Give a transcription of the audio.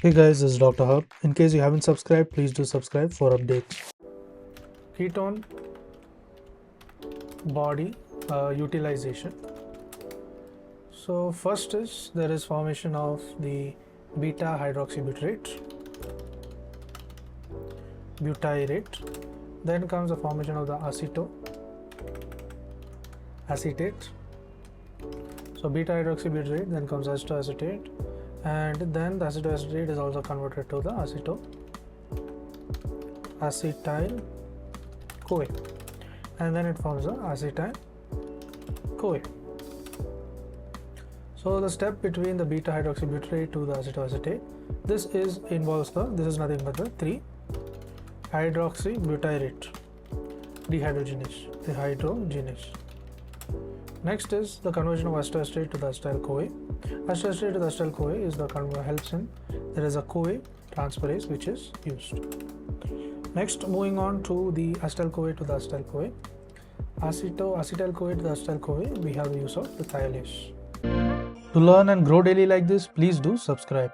Hey guys, this is Dr. Hub. In case you haven't subscribed, please do subscribe for updates. Ketone body utilization. So first is there is formation of the beta hydroxybutyrate, butyrate. Then comes the formation of the acetate. So beta hydroxybutyrate, then comes acetoacetate, and then the acetoacetate is also converted to the acetyl CoA, and then it forms the acetyl CoA. So the step between the beta hydroxybutyrate to the acetoacetate, this is nothing but the 3-hydroxybutyrate dehydrogenase. Next is the conversion of acetoacetate to the acetyl CoA. Acetoacetate to the acetyl CoA is helps in, there is a CoA transferase which is used. Next, moving on to the acetyl CoA to the acetyl CoA. Acetyl CoA to the acetyl CoA, we have the use of the thiolase. To learn and grow daily like this, please do subscribe.